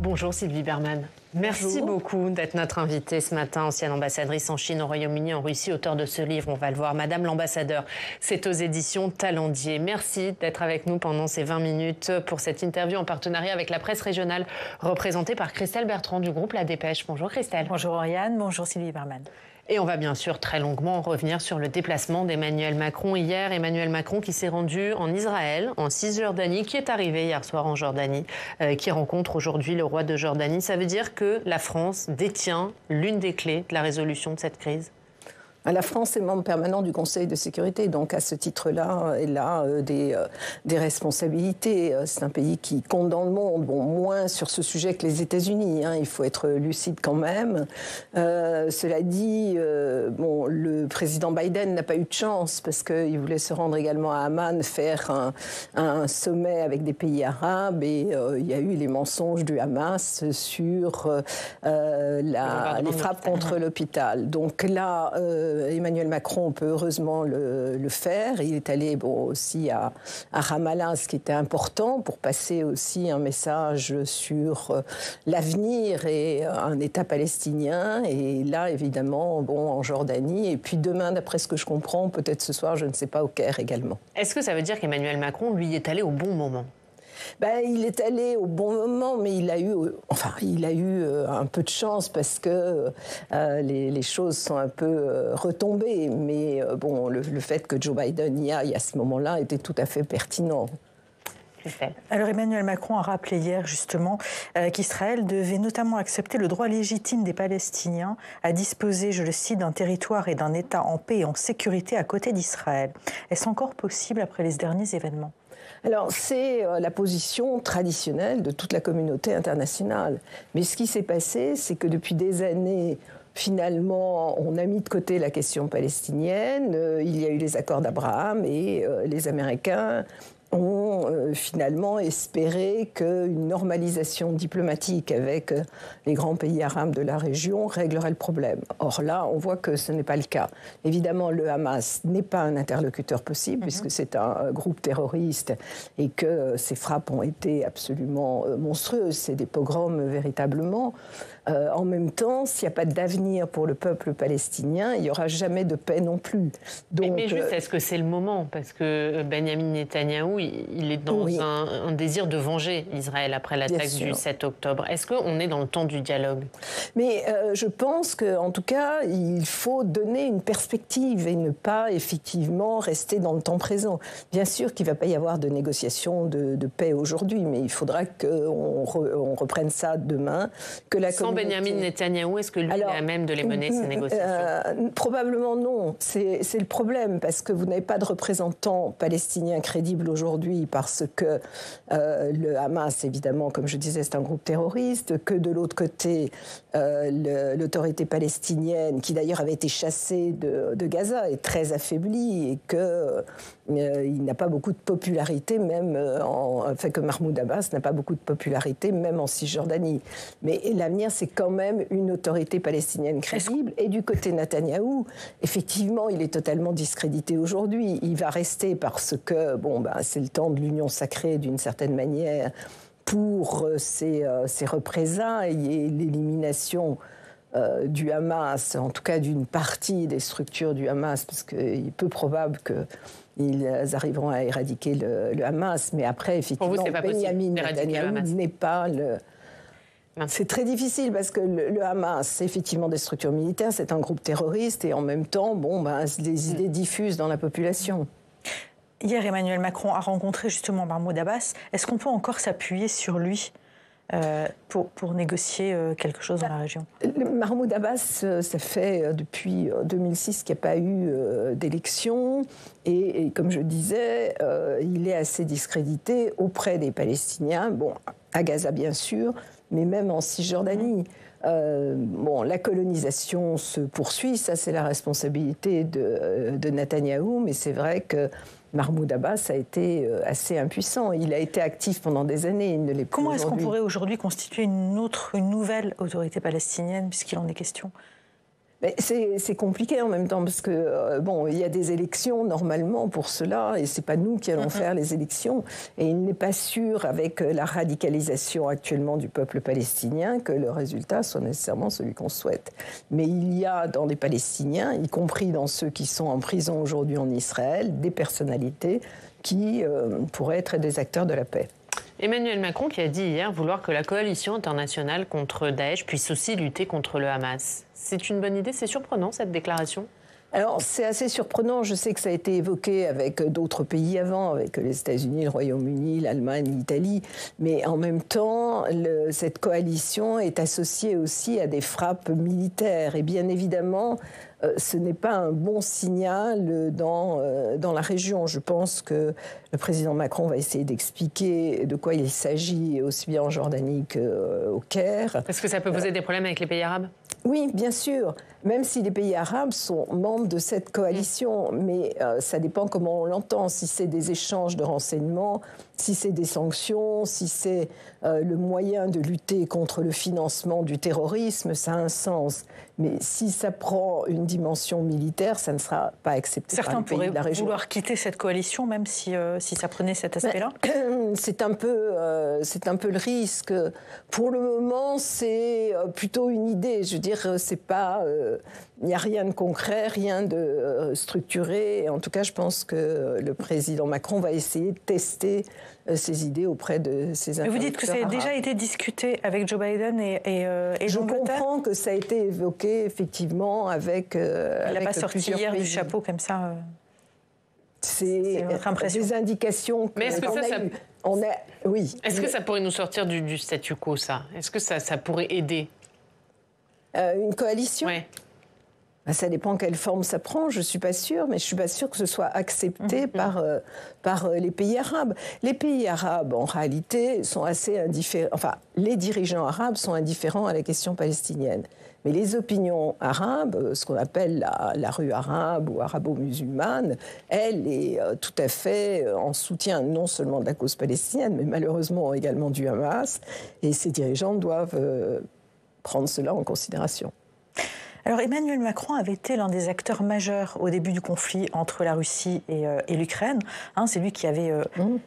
Bonjour Sylvie Bermann. Merci beaucoup d'être notre invitée ce matin, ancienne ambassadrice en Chine, au Royaume-Uni, en Russie, auteur de ce livre, on va le voir, Madame l'ambassadeur. C'est aux éditions Talendier. Merci d'être avec nous pendant ces 20 minutes pour cette interview en partenariat avec la presse régionale, représentée par Christelle Bertrand du groupe La Dépêche. Bonjour Christelle. Bonjour Oriane, bonjour Sylvie Bermann. Et on va bien sûr très longuement revenir sur le déplacement d'Emmanuel Macron hier. Emmanuel Macron qui s'est rendu en Israël, en Cisjordanie, qui est arrivé hier soir en Jordanie, qui rencontre aujourd'hui le roi de Jordanie. Ça veut dire que la France détient l'une des clés de la résolution de cette crise ? La France est membre permanent du Conseil de sécurité, donc à ce titre-là, elle a des responsabilités. C'est un pays qui compte dans le monde, bon, moins sur ce sujet que les États-Unis, hein, il faut être lucide quand même. Cela dit, bon, le président Biden n'a pas eu de chance parce qu'il voulait se rendre également à Amman, faire un sommet avec des pays arabes, et il y a eu les mensonges du Hamas sur les frappes contre l'hôpital. Donc là, Emmanuel Macron peut heureusement le faire. Il est allé aussi à Ramallah, ce qui était important pour passer aussi un message sur l'avenir et un État palestinien. Et là, évidemment, en Jordanie. Et puis demain, d'après ce que je comprends, peut-être ce soir, je ne sais pas, au Caire également. Est-ce que ça veut dire qu'Emmanuel Macron, lui, est allé au bon moment ? Il est allé au bon moment, mais il a eu un peu de chance parce que les choses sont un peu retombées. Mais le fait que Joe Biden y aille à ce moment-là était tout à fait pertinent. Alors Emmanuel Macron a rappelé hier justement qu'Israël devait notamment accepter le droit légitime des Palestiniens à disposer, je le cite, d'un territoire et d'un État en paix et en sécurité à côté d'Israël. Est-ce encore possible après les derniers événements ? Alors, c'est la position traditionnelle de toute la communauté internationale. Mais ce qui s'est passé, c'est que depuis des années, finalement, on a mis de côté la question palestinienne. Il y a eu les accords d'Abraham et les Américains ont finalement espéré qu'une normalisation diplomatique avec les grands pays arabes de la région réglerait le problème. Or là, on voit que ce n'est pas le cas. Évidemment, le Hamas n'est pas un interlocuteur possible, puisque c'est un groupe terroriste et que ces frappes ont été absolument monstrueuses. C'est des pogroms véritablement. En même temps, s'il n'y a pas d'avenir pour le peuple palestinien, il n'y aura jamais de paix non plus. Donc, mais juste, est-ce que c'est le moment ? Parce que Benyamin Netanyahou, il est dans un désir de venger Israël après l'attaque du 7 octobre. Est-ce qu'on est dans le temps du dialogue ? Mais je pense qu'en tout cas, il faut donner une perspective et ne pas effectivement rester dans le temps présent. Bien sûr qu'il ne va pas y avoir de négociations de paix aujourd'hui, mais il faudra qu'on reprenne ça demain. Que la Sans Benyamin Netanyahou, est-ce que lui est à même de les mener, ces négociations ? Probablement non. C'est le problème, parce que vous n'avez pas de représentant palestinien crédible aujourd'hui, parce que le Hamas, évidemment, comme je disais, c'est un groupe terroriste, que de l'autre côté, l'autorité palestinienne, qui d'ailleurs avait été chassée de Gaza, est très affaiblie, et qu'il n'a pas beaucoup de popularité, même que Mahmoud Abbas n'a pas beaucoup de popularité, même en Cisjordanie. Mais l'avenir, c'est quand même une autorité palestinienne crédible. Et du côté Netanyahou, effectivement, il est totalement discrédité aujourd'hui. Il va rester parce que, c'est le temps de l'union sacrée, d'une certaine manière, pour ses représailles et l'élimination du Hamas, en tout cas d'une partie des structures du Hamas, parce qu'il est peu probable qu'ils arriveront à éradiquer le Hamas. Mais après, effectivement, Benyamin Netanyahou n'est pas le... C'est très difficile parce que le Hamas, c'est effectivement des structures militaires, c'est un groupe terroriste, et en même temps, les idées diffusent dans la population. Hier, Emmanuel Macron a rencontré justement Mahmoud Abbas. Est-ce qu'on peut encore s'appuyer sur lui pour négocier quelque chose dans la région ? Mahmoud Abbas, ça fait depuis 2006 qu'il n'y a pas eu d'élection. Et comme je disais, il est assez discrédité auprès des Palestiniens. À Gaza, bien sûr, mais même en Cisjordanie. La colonisation se poursuit, ça c'est la responsabilité de Netanyahou, mais c'est vrai que Mahmoud Abbas a été assez impuissant. Il a été actif pendant des années, il ne l'est plus. Comment est-ce qu'on pourrait aujourd'hui constituer une nouvelle autorité palestinienne, puisqu'il en est question ? C'est compliqué en même temps parce que bon, il y a des élections normalement pour cela et c'est pas nous qui allons faire les élections et il n'est pas sûr avec la radicalisation actuellement du peuple palestinien que le résultat soit nécessairement celui qu'on souhaite. Mais il y a dans les Palestiniens, y compris dans ceux qui sont en prison aujourd'hui en Israël, des personnalités qui pourraient être des acteurs de la paix. Emmanuel Macron qui a dit hier vouloir que la coalition internationale contre Daesh puisse aussi lutter contre le Hamas. C'est une bonne idée, c'est surprenant cette déclaration ? Alors, c'est assez surprenant. Je sais que ça a été évoqué avec d'autres pays avant, avec les États-Unis, le Royaume-Uni, l'Allemagne, l'Italie. Mais en même temps, cette coalition est associée aussi à des frappes militaires. Et bien évidemment, ce n'est pas un bon signal dans la région. Je pense que le président Macron va essayer d'expliquer de quoi il s'agit, aussi bien en Jordanie qu'au Caire. Est-ce que ça peut poser des problèmes avec les pays arabes ? Oui, bien sûr, même si les pays arabes sont membres de cette coalition, mais ça dépend comment on l'entend, si c'est des échanges de renseignements, si c'est des sanctions, si c'est le moyen de lutter contre le financement du terrorisme, ça a un sens. Mais si ça prend une dimension militaire, ça ne sera pas accepté par les pays de la région. Certains pourraient vouloir quitter cette coalition, même si ça prenait cet aspect-là. C'est un peu le risque. Pour le moment, c'est plutôt une idée. Je veux dire, c'est pas, il n'y a rien de concret, rien de structuré. Et en tout cas, je pense que le président Macron va essayer de tester ces idées auprès de ses interlocuteurs. Mais vous dites que ça a déjà été discuté avec Joe Biden et Je l'Angleterre. comprends que ça a été évoqué effectivement avec. Il n'a pas sorti hier pays. du chapeau comme ça. C'est votre impression. Des indications. Mais est-ce que oui. Est-ce que ça pourrait nous sortir du statu quo, ça ? Est-ce que ça pourrait aider ? Une coalition ? Oui. Ça dépend quelle forme ça prend, je ne suis pas sûre, mais je ne suis pas sûre que ce soit accepté par les pays arabes. Les pays arabes, en réalité, sont assez indifférents. Enfin, les dirigeants arabes sont indifférents à la question palestinienne. Mais les opinions arabes, ce qu'on appelle la rue arabe ou arabo-musulmane, elle est tout à fait en soutien non seulement de la cause palestinienne, mais malheureusement également du Hamas. Et ces dirigeants doivent prendre cela en considération. Alors Emmanuel Macron avait été l'un des acteurs majeurs au début du conflit entre la Russie et l'Ukraine. C'est lui qui avait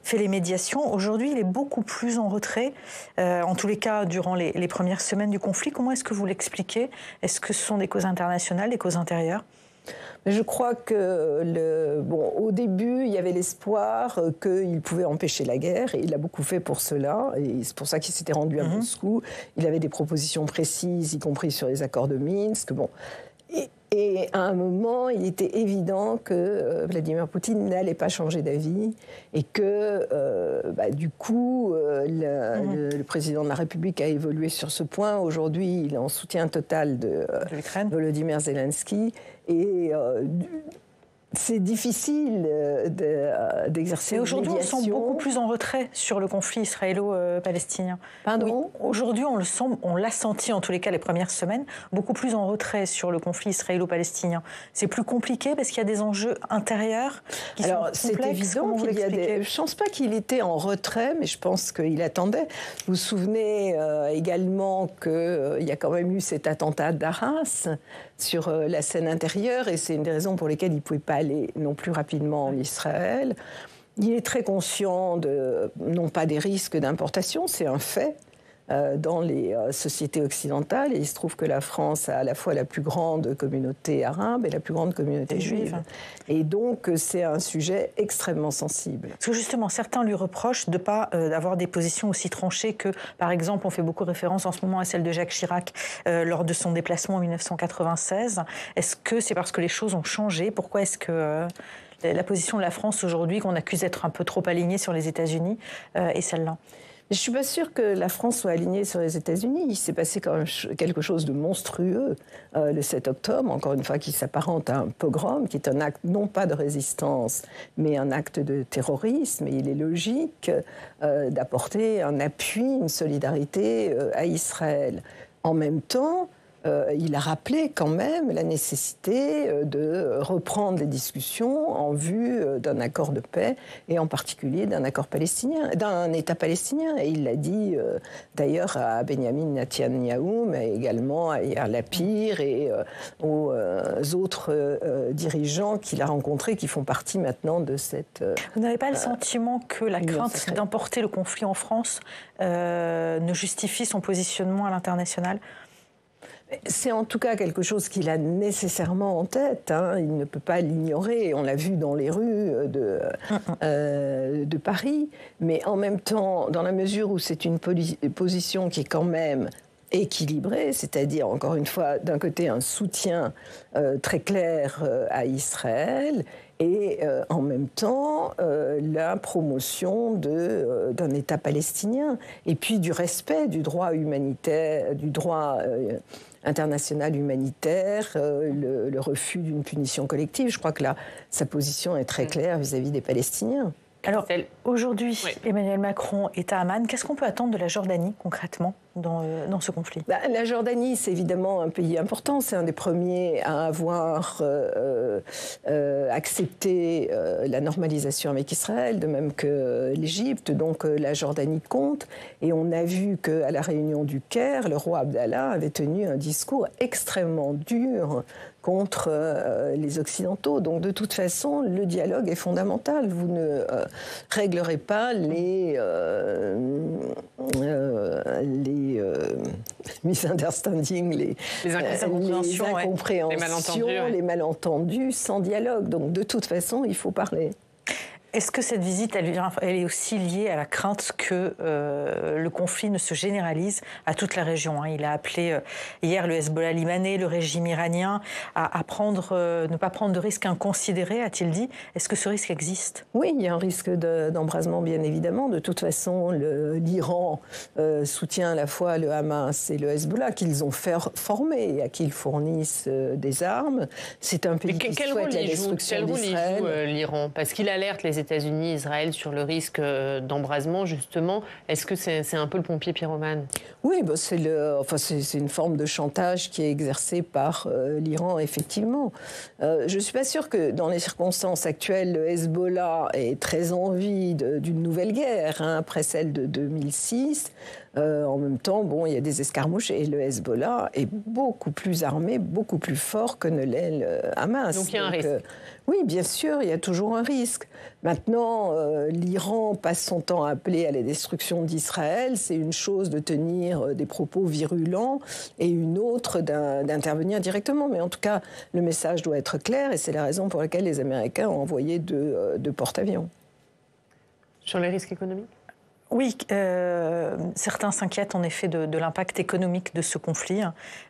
fait les médiations. Aujourd'hui, il est beaucoup plus en retrait, en tous les cas durant les premières semaines du conflit. Comment est-ce que vous l'expliquez ? Est-ce que ce sont des causes internationales, des causes intérieures ? Je crois que, au début, il y avait l'espoir qu'il pouvait empêcher la guerre, et il a beaucoup fait pour cela, et c'est pour ça qu'il s'était rendu à Moscou. Il avait des propositions précises, y compris sur les accords de Minsk. Et à un moment, il était évident que Vladimir Poutine n'allait pas changer d'avis, et que, du coup, le président de la République a évolué sur ce point. Aujourd'hui, il est en soutien total de Volodymyr Zelensky. Et c'est difficile d'exercer une médiation. Aujourd'hui, on se sent beaucoup plus en retrait sur le conflit israélo-palestinien. Pardon ? Oui. Aujourd'hui, on l'a senti, en tous les cas, les premières semaines, beaucoup plus en retrait sur le conflit israélo-palestinien. C'est plus compliqué parce qu'il y a des enjeux intérieurs qui sont complexes. C'est évident qu'il y a des... Je ne pense pas qu'il était en retrait, mais je pense qu'il attendait. Vous vous souvenez également qu'il y a quand même eu cet attentat d'Arras sur la scène intérieure, et c'est une des raisons pour lesquelles il ne pouvait pas aller non plus rapidement en Israël. Il est très conscient non pas des risques d'importation, c'est un fait, dans les sociétés occidentales, et il se trouve que la France a à la fois la plus grande communauté arabe et la plus grande communauté juive. Et donc c'est un sujet extrêmement sensible. Parce que justement, certains lui reprochent de ne pas avoir des positions aussi tranchées que, par exemple, on fait beaucoup référence en ce moment à celle de Jacques Chirac lors de son déplacement en 1996. Est-ce que c'est parce que les choses ont changé ? Pourquoi est-ce que la position de la France aujourd'hui, qu'on accuse d'être un peu trop alignée sur les États-Unis, est celle-là ? Je ne suis pas sûre que la France soit alignée sur les États-Unis. Il s'est passé quand même quelque chose de monstrueux le 7 octobre, encore une fois, qui s'apparente à un pogrom, qui est un acte non pas de résistance, mais un acte de terrorisme. Et il est logique d'apporter un appui, une solidarité à Israël. En même temps, il a rappelé quand même la nécessité de reprendre les discussions en vue d'un accord de paix et en particulier d'un accord palestinien, d'un État palestinien. Et il l'a dit d'ailleurs à Benjamin Netanyahou, mais également à Yair Lapid et aux autres dirigeants qu'il a rencontrés qui font partie maintenant de cette... Vous n'avez pas le sentiment que la crainte d'emporter le conflit en France ne justifie son positionnement à l'international ? C'est en tout cas quelque chose qu'il a nécessairement en tête. Il ne peut pas l'ignorer. On l'a vu dans les rues de Paris. Mais en même temps, dans la mesure où c'est une position qui est quand même équilibrée, c'est-à-dire, encore une fois, d'un côté, un soutien très clair à Israël et en même temps la promotion d'un État palestinien et puis du respect du droit humanitaire, du droit international humanitaire, le refus d'une punition collective. Je crois que là, sa position est très claire vis-à-vis des Palestiniens. Alors, aujourd'hui, oui. Emmanuel Macron est à Amman. Qu'est-ce qu'on peut attendre de la Jordanie, concrètement, dans ce conflit ? La Jordanie, c'est évidemment un pays important. C'est un des premiers à avoir accepté la normalisation avec Israël, de même que l'Égypte. Donc, la Jordanie compte. Et on a vu qu'à la réunion du Caire, le roi Abdallah avait tenu un discours extrêmement dur contre les Occidentaux. Donc, de toute façon, le dialogue est fondamental. Vous ne réglerez pas les misunderstandings, les incompréhensions, les malentendus sans dialogue. Donc, de toute façon, il faut parler. Est-ce que cette visite, elle est aussi liée à la crainte que le conflit ne se généralise à toute la région ? Il a appelé hier le Hezbollah libanais, le régime iranien, à ne pas prendre de risques inconsidérés, a-t-il dit. Est-ce que ce risque existe ? Oui, il y a un risque d'embrasement, bien évidemment. De toute façon, l'Iran soutient à la fois le Hamas et le Hezbollah, qu'ils ont formé et à qui ils fournissent des armes. C'est un pays qui souhaite la destruction d'Israël. Quel rôle il joue l'Iran ? Parce qu'il alerte les États-Unis, Israël sur le risque d'embrasement, justement. Est-ce que c'est un peu le pompier pyromane ? Oui, c'est une forme de chantage qui est exercée par l'Iran, effectivement. Je ne suis pas sûre que dans les circonstances actuelles, le Hezbollah ait très envie d'une nouvelle guerre, après celle de 2006. En même temps, il y a des escarmouches et le Hezbollah est beaucoup plus armé, beaucoup plus fort que ne l'est le Hamas. Donc il y a un risque. Oui, bien sûr, il y a toujours un risque. Maintenant, l'Iran passe son temps à appeler à la destruction d'Israël. C'est une chose de tenir des propos virulents et une autre d'intervenir directement. Mais en tout cas, le message doit être clair et c'est la raison pour laquelle les Américains ont envoyé deux porte-avions. Sur les risques économiques ? Oui, certains s'inquiètent en effet de l'impact économique de ce conflit.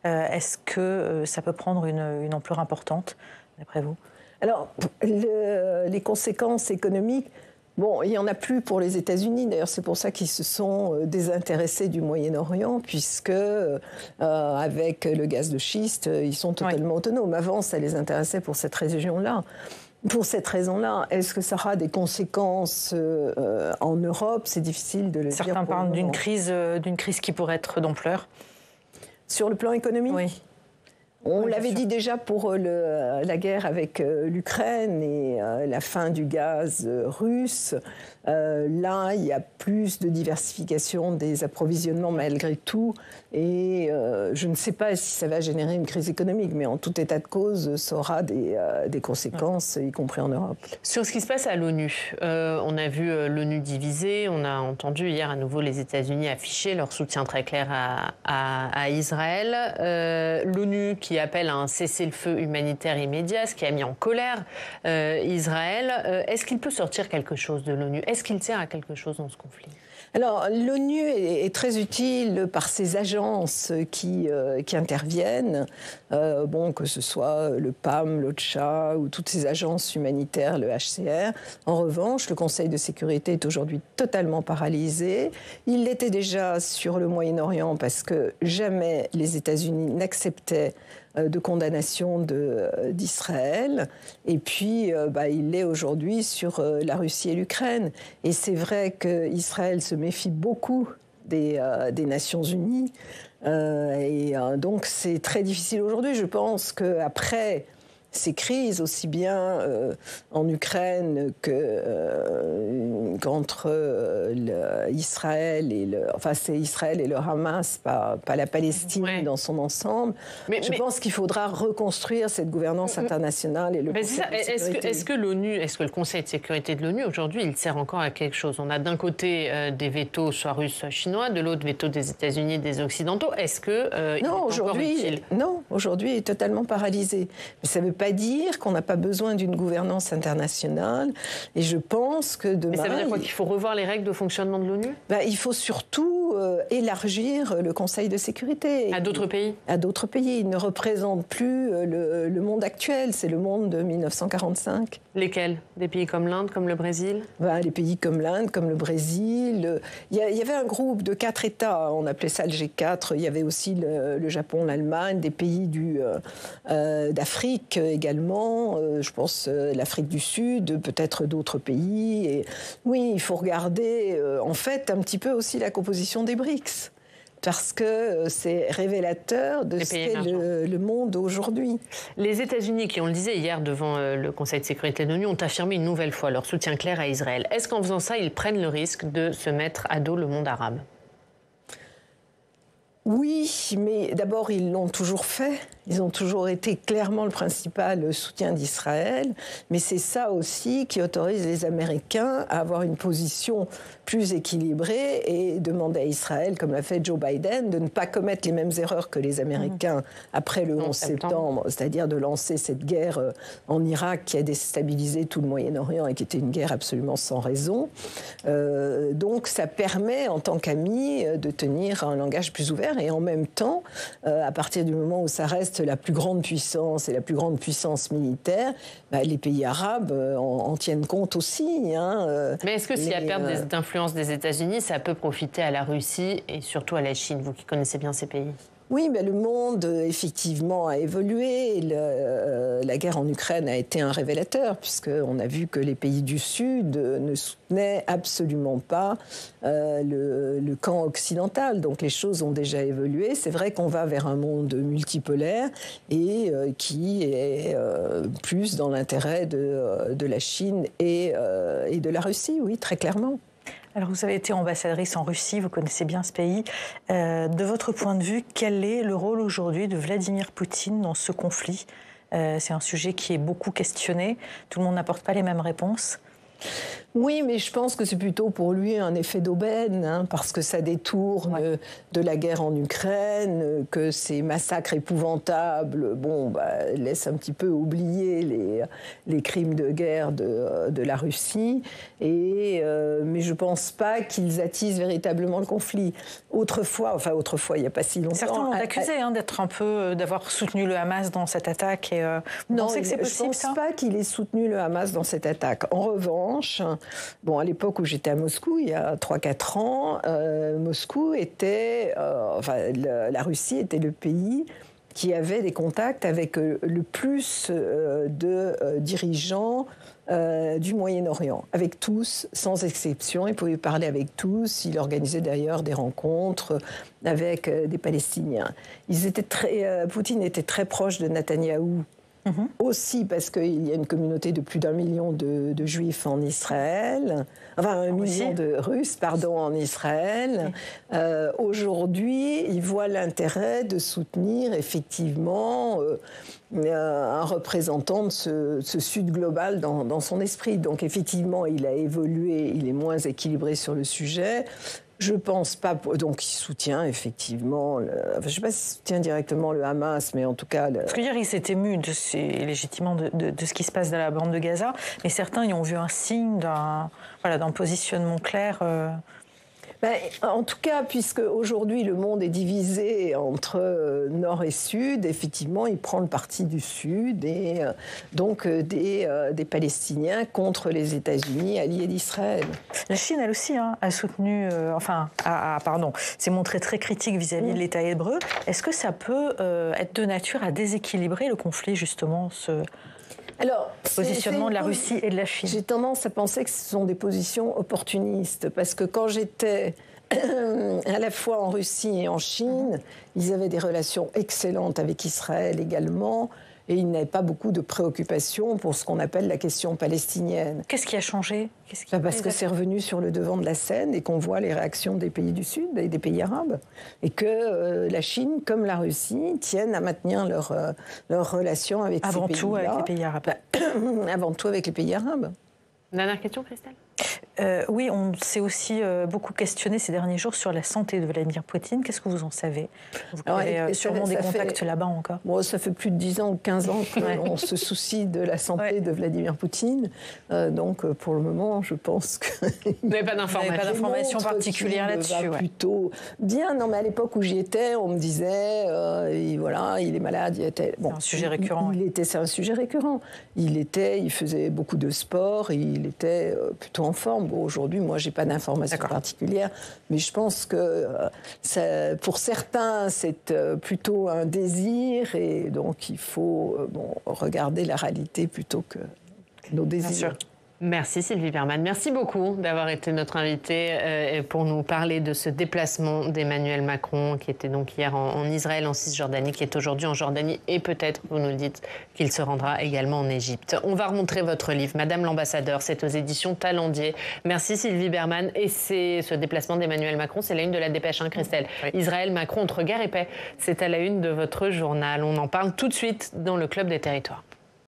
Est-ce que ça peut prendre une ampleur importante, d'après vous ? Alors, les conséquences économiques, il n'y en a plus pour les États-Unis. D'ailleurs, c'est pour ça qu'ils se sont désintéressés du Moyen-Orient, puisque avec le gaz de schiste, ils sont totalement autonomes. Avant, ça les intéressait pour cette région-là. Pour cette raison-là, est-ce que ça aura des conséquences en Europe ? C'est difficile de le dire. Certains parlent d'une crise qui pourrait être d'ampleur. Sur le plan économique ? Oui. On l'avait dit déjà pour la guerre avec l'Ukraine et la fin du gaz russe. Là, il y a plus de diversification des approvisionnements malgré tout. Et je ne sais pas si ça va générer une crise économique, mais en tout état de cause, ça aura des conséquences, y compris en Europe. Sur ce qui se passe à l'ONU, on a vu l'ONU divisée. On a entendu hier à nouveau les États-Unis afficher leur soutien très clair à Israël. L'ONU qui appelle à un cessez-le-feu humanitaire immédiat, ce qui a mis en colère Israël. Est-ce qu'il peut sortir quelque chose de l'ONU ? Est-ce qu'il sert à quelque chose dans ce conflit ? Alors, l'ONU est très utile par ses agences qui interviennent, que ce soit le PAM, l'OCHA ou toutes ces agences humanitaires, le HCR. En revanche, le Conseil de sécurité est aujourd'hui totalement paralysé. Il l'était déjà sur le Moyen-Orient parce que jamais les États-Unis n'acceptaient de condamnation d'Israël. Et puis, il l'est aujourd'hui sur la Russie et l'Ukraine. Et c'est vrai qu'Israël se méfie beaucoup des Nations Unies. Donc c'est très difficile aujourd'hui. Je pense qu'après ces crises, aussi bien en Ukraine qu'entre Israël et c'est Israël et le Hamas, pas la Palestine dans son ensemble. Je pense qu'il faudra reconstruire cette gouvernance internationale et le Conseil de sécurité. Est-ce que le Conseil de sécurité de l'ONU aujourd'hui, il sert encore à quelque chose? On a d'un côté des vétos, soit russes, soit chinois, de l'autre vétos des États-Unis, des Occidentaux. Est-ce que il est encore utile? Non, aujourd'hui, il est totalement paralysé. Mais ça ne veut pas dire qu'on n'a pas besoin d'une gouvernance internationale. Et je pense que demain... Mais ça veut dire quoi, qu'il faut revoir les règles de fonctionnement de l'ONU? Il faut surtout élargir le Conseil de sécurité. À d'autres pays? À d'autres pays. Il ne représente plus le monde actuel, c'est le monde de 1945. Lesquels? Des pays comme l'Inde, comme le Brésil? Les pays comme l'Inde, comme le Brésil. Il y avait un groupe de 4 États, on appelait ça le G4. Il y avait aussi le Japon, l'Allemagne, des pays d'Afrique également. Je pense l'Afrique du Sud, peut-être d'autres pays. Et oui, il faut regarder en fait un petit peu aussi la composition des BRICS. Parce que c'est révélateur de ce qu'est le monde aujourd'hui. Les États-Unis, qui, on le disait hier devant le Conseil de sécurité de l'ONU, ont affirmé une nouvelle fois leur soutien clair à Israël. Est-ce qu'en faisant ça, ils prennent le risque de se mettre à dos le monde arabe? Oui, mais d'abord, ils l'ont toujours fait. Ils ont toujours été clairement le principal soutien d'Israël. Mais c'est ça aussi qui autorise les Américains à avoir une position plus équilibrée et demander à Israël, comme l'a fait Joe Biden, de ne pas commettre les mêmes erreurs que les Américains après le 11 septembre, c'est-à-dire de lancer cette guerre en Irak qui a déstabilisé tout le Moyen-Orient et qui était une guerre absolument sans raison. Donc ça permet, en tant qu'amis, de tenir un langage plus ouvert et en même temps, à partir du moment où ça reste la plus grande puissance et la plus grande puissance militaire, les pays arabes en tiennent compte aussi. Mais est-ce que s'il y a perte d'influence des États-Unis, ça peut profiter à la Russie et surtout à la Chine, vous qui connaissez bien ces pays? Oui, le monde, effectivement, a évolué. La guerre en Ukraine a été un révélateur, puisqu'on a vu que les pays du Sud ne soutenaient absolument pas le camp occidental. Donc les choses ont déjà évolué. C'est vrai qu'on va vers un monde multipolaire et qui est plus dans l'intérêt de la Chine et de la Russie, oui, très clairement. Alors vous avez été ambassadrice en Russie, vous connaissez bien ce pays. De votre point de vue, quel est le rôle aujourd'hui de Vladimir Poutine dans ce conflit? C'est un sujet qui est beaucoup questionné. Tout le monde n'apporte pas les mêmes réponses. Oui, mais je pense que c'est plutôt pour lui un effet d'aubaine, parce que ça détourne de la guerre en Ukraine, que ces massacres épouvantables laissent un petit peu oublier les crimes de guerre de la Russie. Mais je ne pense pas qu'ils attisent véritablement le conflit. Autrefois, il n'y a pas si longtemps... Certains ont accusé d'avoir soutenu le Hamas dans cette attaque. Vous pensez que c'est possible, ça? Je ne pense pas qu'il ait soutenu le Hamas dans cette attaque. En revanche, à l'époque où j'étais à Moscou, il y a 3-4 ans, la Russie était le pays qui avait des contacts avec le plus de dirigeants du Moyen-Orient, avec tous, sans exception. Il pouvait parler avec tous. Il organisait d'ailleurs des rencontres avec des Palestiniens. Poutine était très proche de Netanyahou. Aussi parce qu'il y a une communauté de plus d'1 million de Juifs en Israël, 1 million de Russes, en Israël. Aujourd'hui, il voit l'intérêt de soutenir effectivement un représentant de ce Sud global dans son esprit. Donc effectivement, il a évolué, il est moins équilibré sur le sujet. Je ne pense pas... Donc, il soutient effectivement... je ne sais pas s'il soutient directement le Hamas, mais en tout cas... Parce qu'hier, il s'est ému légitimement de ce qui se passe dans la bande de Gaza, mais certains y ont vu un signe d'un positionnement clair... En tout cas, puisque aujourd'hui le monde est divisé entre Nord et Sud, effectivement, il prend le parti du Sud et donc des Palestiniens contre les États-Unis, alliés d'Israël. La Chine, elle aussi, a soutenu, s'est montrée très critique vis-à-vis de l'État hébreu. Est-ce que ça peut être de nature à déséquilibrer le conflit, justement, positionnement de la Russie et de la Chine? J'ai tendance à penser que ce sont des positions opportunistes, parce que quand j'étais à la fois en Russie et en Chine. Ils avaient des relations excellentes avec Israël également. Et ils n'avaient pas beaucoup de préoccupations pour ce qu'on appelle la question palestinienne. Qu'est-ce qui a changé? Parce que c'est revenu sur le devant de la scène et qu'on voit les réactions des pays du Sud et des pays arabes. Et que la Chine, comme la Russie, tiennent à maintenir leurs relations avec ces pays-là. Avant tout avec les pays arabes. Avant tout avec les pays arabes. Dernière question, Christelle. Oui, on s'est aussi beaucoup questionné ces derniers jours sur la santé de Vladimir Poutine. Qu'est-ce que vous en savez? Vous avez sûrement des contacts là-bas encore. Bon, ça fait plus de 10 ans ou 15 ans qu'on se soucie de la santé de Vladimir Poutine. Donc, pour le moment, je pense que... Vous n'avez pas d'informations particulières là-dessus. Plutôt bien. Non, mais à l'époque où j'y étais, on me disait, voilà, il est malade. C'est un sujet récurrent. C'est un sujet récurrent. Il faisait beaucoup de sport, il était plutôt en forme. Bon, aujourd'hui, moi, je n'ai pas d'informations particulières, mais je pense que pour certains, c'est plutôt un désir, et donc il faut regarder la réalité plutôt que nos désirs. Bien sûr. Merci Sylvie Bermann. Merci beaucoup d'avoir été notre invitée pour nous parler de ce déplacement d'Emmanuel Macron qui était donc hier en Israël, en Cisjordanie, qui est aujourd'hui en Jordanie et peut-être, vous nous le dites, qu'il se rendra également en Égypte. On va remontrer votre livre, Madame l'ambassadeur, c'est aux éditions Talendier. Merci Sylvie Bermann. Et ce déplacement d'Emmanuel Macron, c'est la une de la Dépêche, hein, Christelle. Oui. Israël, Macron entre guerre et paix, c'est à la une de votre journal. On en parle tout de suite dans le Club des Territoires.